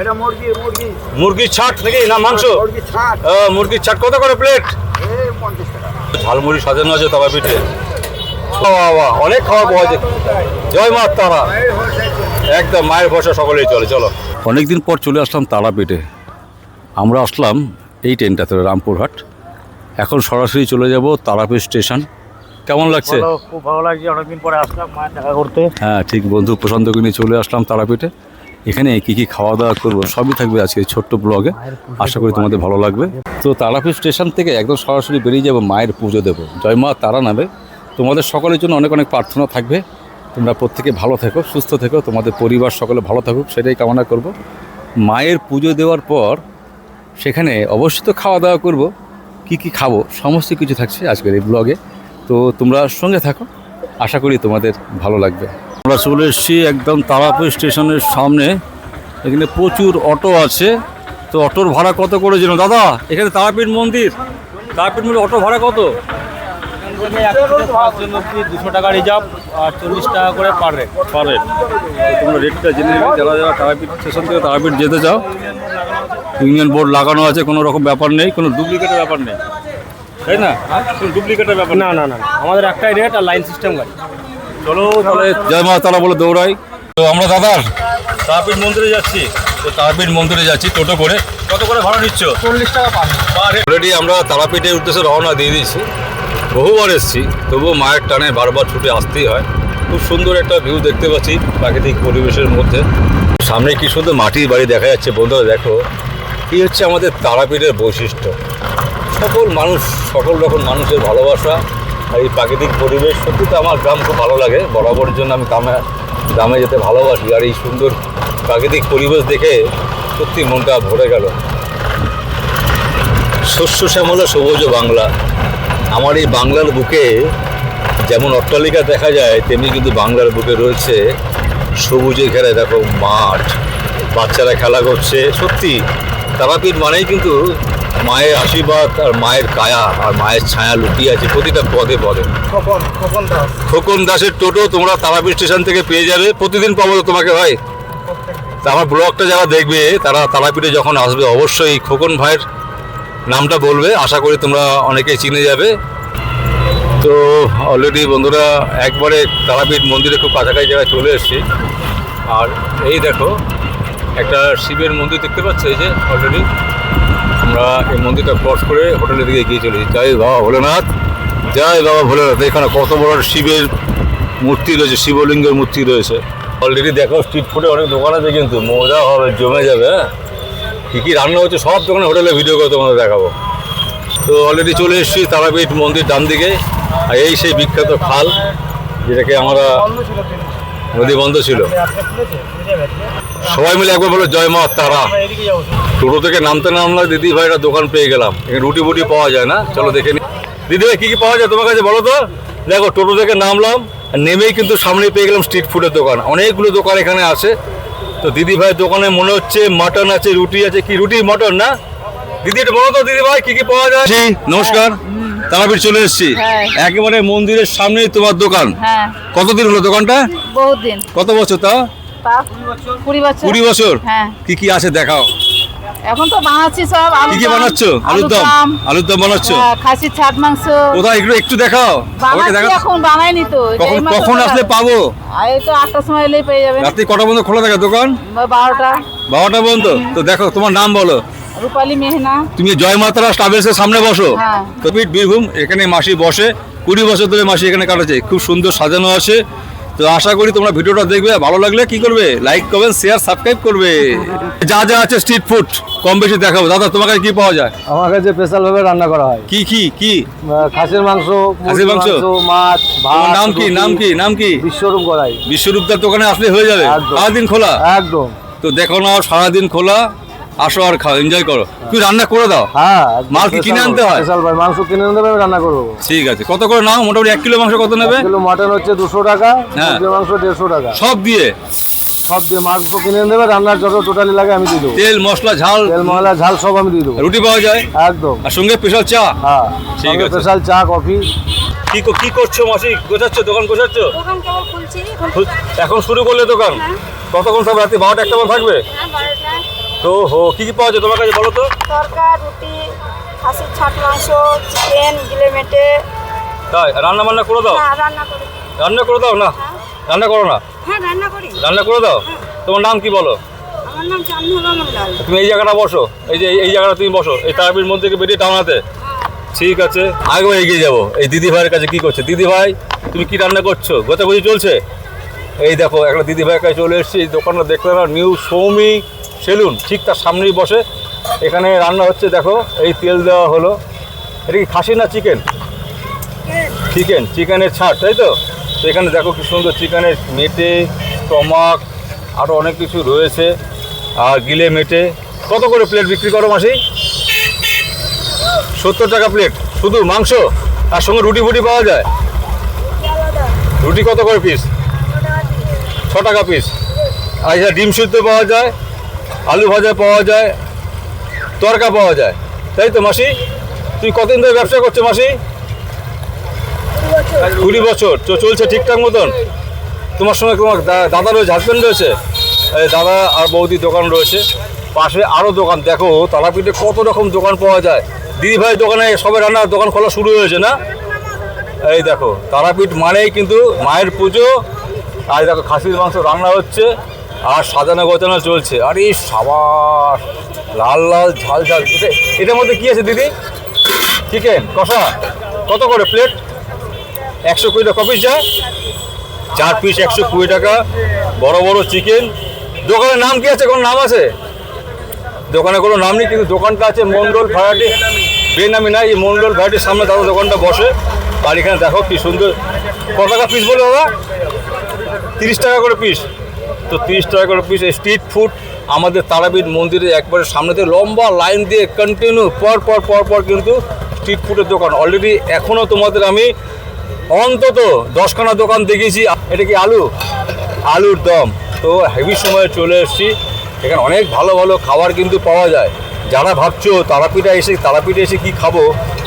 এটা মুরগি মুরগি মুরগির ছাট নাকি না মাংস? মুরগি ছাট মুরগির ছাট কত করে প্লেট? এই 50 টাকা। ঝালমুড়ি সাজানো আছে তাওয়া পিঠে। বাহ, অনেক খাওয়া পাওয়া যায়। জয় মা তারা, এই হচ্ছে একদম মায়ের ভরসা সকলেই চলে। চলো, অনেকদিন পর চলে আসলাম তারাপীঠে। আমরা আসলাম এই ট্রেনটাতে রামপুরহাট। এখন সরাসরি চলে যাব তারাপীঠ স্টেশন। কেমন লাগছে? খুব ভালো লাগছে, অনেকদিন পরে আসলাম মায়ের দেখা করতে। হ্যাঁ ঠিক, বন্ধু প্রশান্তকে নিয়ে চলে আসলাম তারাপীঠে। এখানে কী কী খাওয়া দাওয়া করবো সবই থাকবে আজকে ছোট্ট ব্লগে। আশা করি তোমাদের ভালো লাগবে। তো তারাপীঠ স্টেশন থেকে একদম সরাসরি বেরিয়ে যাবো, মায়ের পুজো দেবো। জয় মা তারা নামে তোমাদের সকলের জন্য অনেক অনেক প্রার্থনা থাকবে। তোমরা প্রত্যেকে ভালো থেকো, সুস্থ থেকো, তোমাদের পরিবার সকলে ভালো থাকুক, সেটাই কামনা করব। মায়ের পুজো দেওয়ার পর সেখানে অবশ্যই তো খাওয়া দাওয়া করব। কি কি খাবো সমস্ত কিছু থাকছে আজকের এই ব্লগে। তো তোমরা সঙ্গে থাকো, আশা করি তোমাদের ভালো লাগবে। আমরা চলে এসেছি একদম তারাপীঠ স্টেশনের সামনে। এখানে প্রচুর অটো আছে। তো অটোর ভাড়া কত করে যেন দাদা? এখানে তারাপীঠ মন্দির অটো ভাড়া কত? 200 টাকা রিজার্ভ আর 40 টাকা করে পার রেট। তোমরা রেটটা জেনে নেবে যারা যারা তারাপীঠ স্টেশন থেকে তারাপীঠ যেতে চাও। ইউনিয়ন বোর্ড লাগানো আছে, কোনো রকম ব্যাপার নেই, কোনো ডুপ্লিকেটের ব্যাপার নেই, তাই না? কোনো ডুপ্লিকেটের ব্যাপার না না না, আমাদের একটাই রেট আর লাইন সিস্টেম গাড়ি। চলো তাহলে জয় মা তারা বলে দৌড়াই। তো আমরা দাদার তারাপীঠ মন্দিরে যাচ্ছি। তো তারাপীঠ মন্দিরে যাচ্ছি টোটো করে। কত করে ভাড়া নিচ্ছ? 40 টাকা পার। অলরেডি আমরা তারাপীঠের উদ্দেশ্যে রওনা দিয়ে দিয়েছি। বহুবার এসেছি, তবুও মায়ের টানে বারবার ছুটে আসতেই হয়। খুব সুন্দর একটা ভিউ দেখতে পাচ্ছি প্রাকৃতিক পরিবেশের মধ্যে। সামনে কি সুন্দর মাটির বাড়ি দেখা যাচ্ছে। বন্ধুরা দেখো, কি হচ্ছে আমাদের তারাপীঠের বৈশিষ্ট্য। সকল রকম মানুষের ভালোবাসা আর এই প্রাকৃতিক পরিবেশ। সত্যি তো আমার গ্রাম খুব ভালো লাগে, বরাবরের জন্য আমি গ্রামে যেতে ভালোবাসি। আর এই সুন্দর প্রাকৃতিক পরিবেশ দেখে সত্যি মনটা ভরে গেল। শস্য শ্যামলা সবুজ বাংলা। আমার এই বাংলার বুকে যেমন অট্টালিকা দেখা যায়, তেমনি কিন্তু বাংলার বুকে রয়েছে সবুজে ঘেরা দেখো মাঠ, বাচ্চারা খেলা করছে। সত্যি তারাপীঠ মানেই কিন্তু মায়ের আশীর্বাদ আর মায়ের কায়া আর মায়ের ছায়া লুকিয়ে আছে প্রতিটা পদে পদে। খোকন দাসের টোটো তোমরা তারাপীঠ স্টেশন থেকে পেয়ে যাবে। প্রতিদিন পাবো তো তোমাকে ভাই। তা আমার ব্লগটা যারা দেখবে তারা তারাপীঠে যখন আসবে অবশ্যই খোকন ভাইয়ের নামটা বলবে। আশা করি তোমরা অনেকেই চিনে যাবে। তো অলরেডি বন্ধুরা একবারে তারাপীঠ মন্দিরে খুব কাছাকাছি জায়গায় চলে এসেছি। আর এই দেখো একটা শিবের মন্দির দেখতে পাচ্ছ। এই যে অলরেডি আমরা এই মন্দিরটা ক্রস করে হোটেলের দিকে গিয়ে চলেছি। জয় বাবা ভোলেনাথ, জয় বাবা ভোলেনাথ। এখানে কত বড় শিবের মূর্তি রয়েছে, শিবলিঙ্গের মূর্তি রয়েছে। অলরেডি দেখো স্ট্রিট ফুডে অনেক দোকান আছে, কিন্তু মজা হবে, জমে যাবে। হ্যাঁ, কী কী রান্না হচ্ছে সব দোকানে হোটেলে ভিডিও করে তোমাদের দেখাবো। তো অলরেডি চলে এসেছি তারাপীঠ মন্দির ডান দিকে। আর এই সেই বিখ্যাত খাল, যেটাকে আমরা নদী বন্ধ ছিল। সবাই মিলে একবার বলো জয় মা তারা। টোটো থেকে নামতে নামলাম, দিদি ভাইরা দোকান পেয়ে গেলাম। এখানে রুটি বুটি পাওয়া যায় না, চলো দেখে নি। দিদি ভাই কী কী পাওয়া যায় তোমার কাছে বলো তো? দেখো টোটো থেকে নামলাম, নেমেই কিন্তু সামনেই পেয়ে গেলাম স্ট্রিট ফুডের দোকান। অনেকগুলো দোকান এখানে আছে। তো দিদি ভাইয়ের দোকানে মনে হচ্ছে মাটন আছে, রুটি আছে। কি রুটি মটন না? দিদি এটা বলো তো দিদি ভাই কি কি পাওয়া যায়? নমস্কার, তারাপীঠ চলে এসেছি। একেবারে মন্দিরের সামনেই তোমার দোকান। কতদিন হলো দোকানটা? বহুত দিন। কত বছর তা? 20 বছর। 20 বছর। হ্যাঁ। কি কি আছে দেখাও। এখন তো বানাচ্ছি সব। কি কি বানাচ্ছ? আলুর দম বানাচ্ছ? খাসির ছাট মাংস। কোথায় একটু দেখাও। এখন বানাইনি তো। কখন আসলে পাবো? এই তো 8টার সময় এলেই পেয়ে যাবেন। রাত্রি কটা পর্যন্ত খোলা থাকে দোকান? 12টা পর্যন্ত। তো দেখো তোমার নাম বলো। রূপালী মেহনা। তুমি জয় মাতারা ট্রাভেলসের সামনে বসো। হ্যাঁ। তারাপীঠ বীরভূম, এখানে মাসি বসে। 20 বছর ধরে মাসি এখানে কাটাচ্ছে। খুব সুন্দর সাজানো আছে। তো আশা করি তোমরা ভিডিওটা দেখবে, ভালো লাগলে কি করবে? লাইক করবেন, শেয়ার, সাবস্ক্রাইব করবে। যা যা আছে স্ট্রিট ফুড কম বেশি দেখাবো। দাদা তোমার কাছে কি পাওয়া যায়? আমার কাছে স্পেশাল ভাবে রান্না করা হয়। কি কি কি? খাসির মাংস, মাছ, তোমার নাম কি? নাম কি? বিশ্বরূপ গড়াই। বিশ্বরূপদার দোকানে আসলে হয়ে যাবে। সারাদিন খোলা? একদম। তো দেখো না, সারাদিন খোলা। আসো আর খাও, এনজয় করো। তুই রান্না করে দাও। হ্যাঁ। মাল কি কিনে আনতে হয়? স্পেশাল ভাই মাংস কিনে আনতে হবে, রান্না করবো। ঠিক আছে, কত করে নাও? মোটামুটি 1 কিলো মাংস কত নেবে? 1 কিলো মটন হচ্ছে 200 টাকা, হ্যাঁ। মাংস 150 টাকা। সব দিয়ে মাংস কিনে দেবে, রান্নার যত টোটালি লাগে আমি দিয়ে দেবো। তেল মশলা ঝাল সব আমি দিয়ে দেবো। রুটি পাওয়া যায় একদম। আর সঙ্গে স্পেশাল চা। হ্যাঁ, ঠিক আছে। স্পেশাল চা, কফি। কি করছো মাসি? গোছাচ্ছ? দোকান গোছাচ্ছ? দোকান কেবল খুলছি। এখন শুরু করলে দোকান? কতক্ষণ সব? রাতে 12টা 1টা থাকবে? হ্যাঁ, 12টা। তো হো কী কী পাওয়া যায় তোমার কাছে বলো তো? তরকা, রুটি, খাসির ছাট মাংস, চিকেন, গিলে মেটে। তাই রান্না বান্না করে দাও? হ্যাঁ, রান্না করি। রান্না করে দাও না? রান্না করো না? হ্যাঁ, রান্না করি। রান্না করে দাও? তোমার নাম কি বলো? আমার নাম চাঁদনুরা মন্ডল। তুমি এই জায়গাটা বসো, এই জায়গাটা তুমি বসো, এই তারাপীঠ মন্দির থেকে বেরিয়ে টাউনাতে। ঠিক আছে, আগেও এগিয়ে যাবো। এই দিদি ভাইয়ের কাছে কি করছে? দিদি ভাই তুমি কি রান্না করছো? গোছাগুছি চলছে? এই দেখো একটা দিদি ভাইয়ের কাছে চলে এসেছি। এই দোকানটা দেখলে না, নিউ সৌমি সেলুন, ঠিক তার সামনেই বসে। এখানে রান্না হচ্ছে, দেখো এই তেল দেওয়া হলো। এটা কি খাসি না চিকেন? চিকেন, চিকেনের ছাড়, তাই তো? তো এখানে দেখো কি সুন্দর চিকেনের মেটে, স্টমাক, আরও অনেক কিছু রয়েছে। আর গিলে মেটে কত করে প্লেট বিক্রি করো মাসি? 70 টাকা প্লেট শুধু মাংস, তার সঙ্গে রুটি ফুটি পাওয়া যায়? রুটি কত করে পিস? 6 টাকা পিস। আচ্ছা, ডিম সিদ্ধ পাওয়া যায়, আলু ভাজা পাওয়া যায়, তরকা পাওয়া যায়, তাই তো মাসি? তুই কতদিন ধরে ব্যবসা করছো মাসি? 20 বছর। তো চলছে ঠিকঠাক মতন? তোমার সঙ্গে তোমার দাদা রয়েছে, হাজব্যান্ড রয়েছে? দাদা আর বৌদি দোকান রয়েছে, পাশে আরও দোকান। দেখো তারাপীঠে কত রকম দোকান পাওয়া যায়। দিদিভাই দোকানে সবে রান্নার দোকান খোলা শুরু হয়েছে না? এই দেখো তারাপীঠ মানেই কিন্তু মায়ের পুজো। আর দেখো খাসির মাংস রান্না হচ্ছে আর সাজানো গোছানো চলছে। আরে সাবাস, লাল লাল ঝাল ঝাল। এটার মধ্যে কী আছে দিদি? চিকেন কষা কত করে প্লেট? 120 টাকা। কপিস যায় 4 পিস 120 টাকা। বড় বড় চিকেন। দোকানের নাম কি আছে? কোনো নাম আছে? দোকানে কোনো নাম নেই, কিন্তু দোকানটা আছে মন্ডল ভ্যারাইটি। বেনামি না, এই মন্ডল ভ্যারাইটির সামনে দাদা দোকানটা বসে। আর এখানে দেখো কি সুন্দর। কত টাকা পিস বলে দাদা? 30 টাকা করে পিস। তো 30 টাকা করে পিস। এই স্ট্রিট ফুড আমাদের তারাপীঠ মন্দিরের একবারে সামনে দিয়ে লম্বা লাইন দিয়ে কন্টিনিউ পর কিন্তু স্ট্রিট ফুডের দোকান। অলরেডি এখনও তোমাদের আমি অন্তত 10খানা দোকান দেখিয়েছি। এটা কি আলুর দম। তো হেভি সময়ে চলে এসেছি। এখানে অনেক ভালো ভালো খাবার কিন্তু পাওয়া যায়। যারা ভাবছো তারাপীঠে এসে কি খাবো,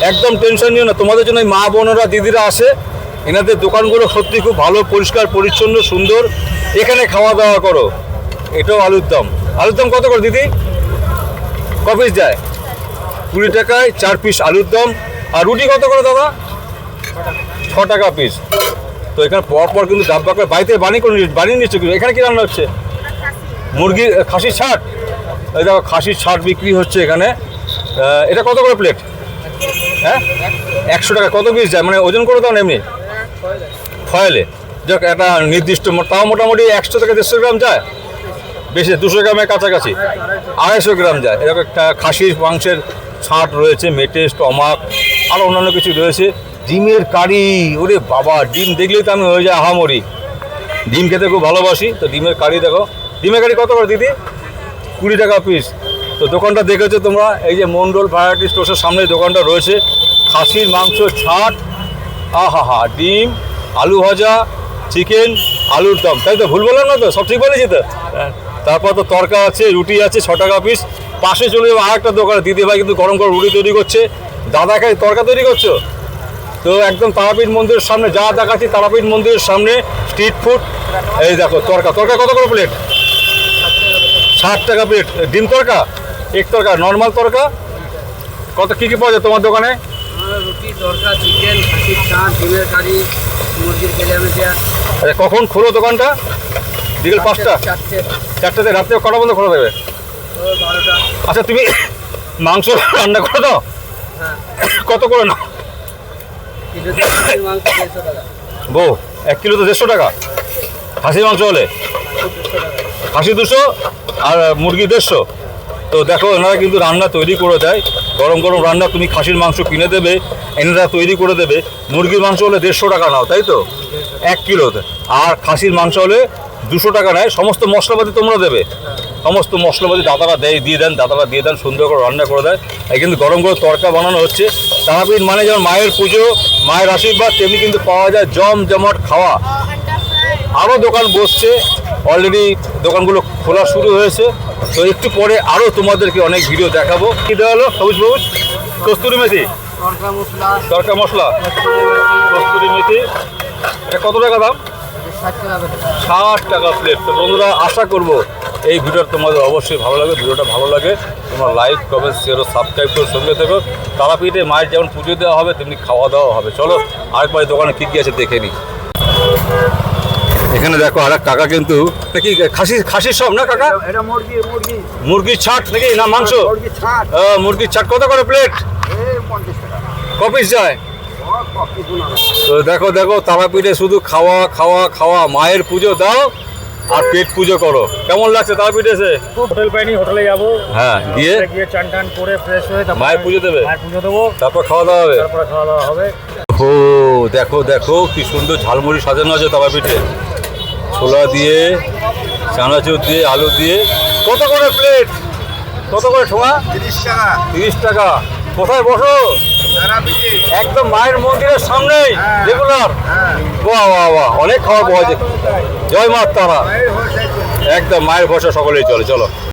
একদম টেনশন নিও না। তোমাদের জন্য মা বোনেরা দিদিরা আসে। এনাদের দোকানগুলো সত্যি খুব ভালো, পরিষ্কার পরিচ্ছন্ন, সুন্দর। এখানে খাওয়া দাওয়া করো। এটাও আলুর দম। আলুর দম কত করে দিদি? ক পিস যায়? 20 টাকায় 4 পিস আলুর দম। আর রুটি কত করে দাদা? 6 টাকা পিস। তো এখানে পর কিন্তু ডাব্বা করে বাড়িতে বানিয়ে নিচ্ছে। এখানে কি রান্না হচ্ছে? মুরগি, খাসির ছাট। এই দেখো খাসির ছাট বিক্রি হচ্ছে এখানে। এটা কত করে প্লেট? হ্যাঁ, 100 টাকা। কত পিস যায়? মানে ওজন করে দাও না এমনি ফয়েলে? যাক, একটা নির্দিষ্ট, তাও মোটামুটি 100 থেকে 150 গ্রাম যায়। বেশি 200 গ্রামের কাছাকাছি, 250 গ্রাম যায়। এরকম একটা খাসির মাংসের ছাট রয়েছে, মেটে, স্টমাক, আরও অন্যান্য কিছু রয়েছে। ডিমের কারি, ওরে বাবা, ডিম দেখলেই তো আমি হয়ে যায় আহামরি। ডিম খেতে খুব ভালোবাসি। তো ডিমের কারি দেখো। ডিমের কারি কত করে দিদি? 20 টাকা পিস। তো দোকানটা দেখেছো তোমরা, এই যে মন্ডল ভ্যারাইটি স্টোরের সামনে দোকানটা রয়েছে। খাসির মাংস ছাট, আহা, ডিম, আলু ভাজা, চিকেন, আলুর দম, তাই তো? ভুল বললাম না তো? সব ঠিক বলেছি তো? তারপর তো তরকা আছে, রুটি আছে, 6 টাকা পিস। পাশে চলে যাবো আর একটা দোকানে। দিদিভাই কিন্তু গরম গরম রুটি তৈরি করছে। দাদা খাই তরকা তৈরি করছো? তো একদম তারাপীঠ মন্দিরের সামনে যা দেখাচ্ছি, তারাপীঠ মন্দিরের সামনে স্ট্রিট ফুড। এই দেখো তরকা কত করে প্লেট? 60 টাকা প্লেট। ডিম তরকা, এক তরকা, নর্মাল তরকা কত? কী পাওয়া যায় তোমার দোকানে? রুটি, তরকা, চিকেন, খাসির ছাট, ডিমের কারি, মুরগির কেলিয়ামেটিয়া। আচ্ছা, কখন খোলো দোকানটা? বিকেল 5টা? 4টাতে। রাত্রে কটা বন্ধ খোলা দেবে? 12টা। আচ্ছা, তুমি মাংস রান্না করে দাও? কত করে না? কিলোতে মাংস 150 টাকা। বউ, 1 কিলো তো 150 টাকা। খাসির মাংস হলে খাসি 200 আর মুরগি 150। তো দেখো এনারা কিন্তু রান্না তৈরি করে দেয়। গরম গরম রান্না। তুমি খাসির মাংস কিনে দেবে, এনারা তৈরি করে দেবে। মুরগির মাংস হলে 150 টাকা নাও, তাই তো? 1 কিলোতে। আর খাসির মাংস হলে 200 টাকা নেয়। সমস্ত মশলাপাতি তোমরা দেবে? সমস্ত মশলাপাতি দাদারা দিয়ে দেন, সুন্দর করে রান্না করে দেয়। এই কিন্তু গরম গরম তরকা বানানো হচ্ছে। তারাপীঠ মানে যেমন মায়ের পুজো, মায়ের আশীর্বাদ, তেমনি কিন্তু পাওয়া যায় জমজমাট খাওয়া। আরও দোকান বসছে, অলরেডি দোকানগুলো খোলা শুরু হয়েছে। তো একটু পরে আরও তোমাদেরকে অনেক ভিডিও দেখাবো। কী দেওয়া হলো? সবুজ কস্তুরি মেথি, তরকা মশলা, কস্তুরি মেথি। এটা কত টাকা দাম? 60 টাকা প্লেট। তো বন্ধুরা, আশা করবো এই ভিডিওটা তোমাদের অবশ্যই ভালো লাগে। ভিডিওটা ভালো লাগে তোমরা লাইক কমেন্ট শেয়ার ও সাবস্ক্রাইব করে সঙ্গে থেকো। তারাপীঠে মায়ের যেমন পুজো দেওয়া হবে তেমনি খাওয়া দাওয়া হবে। চলো আরেকবার দোকানে কী কী আছে দেখে নিই। এখানে দেখো আর এক কাকা কিন্তু নাকি খাসির সব না কাকা? এটা মুরগি মুরগির ছাট নাকি না মাংস? মুরগি ছাট মুরগির ছাট কত করে প্লেট? এই 50 টাকা কপিস যায়? কিছু না তো দেখো দেখো তারাপীঠে শুধু খাওয়া খাওয়া খাওয়া, মায়ের পুজো দাও আর পেট পুজো করো। কেমন লাগছে তারাপীঠে এসে? হোটেল পাইনি, হোটেলে যাবো, হ্যাঁ গিয়ে গিয়ে চান টান করে ফ্রেশ হয়ে তারপর মায়ের পুজো দেবে, মায়ের পুজো দেবো, তারপর খাওয়া দাওয়া হবে। তারপরে খাওয়া দাওয়া হবে। ও দেখো দেখো কি সুন্দর ঝালমুড়ি সাজানো আছে তারাপীঠে, ছোলা দিয়ে চানাচুর দিয়ে আলু দিয়ে। কত করে প্লেট? কত করে ঠোঙা? 30 টাকা 30 টাকা। কোথায় বসো? তারাপীঠে একদম মায়ের মন্দিরের সামনেই রেগুলার? বাহ বাহ বাহ, অনেক খাওয়া পাওয়া যায়। জয় মা তারা। এই হোলসেল একদম মায়ের ভরসা সকলেই চলে। চলো।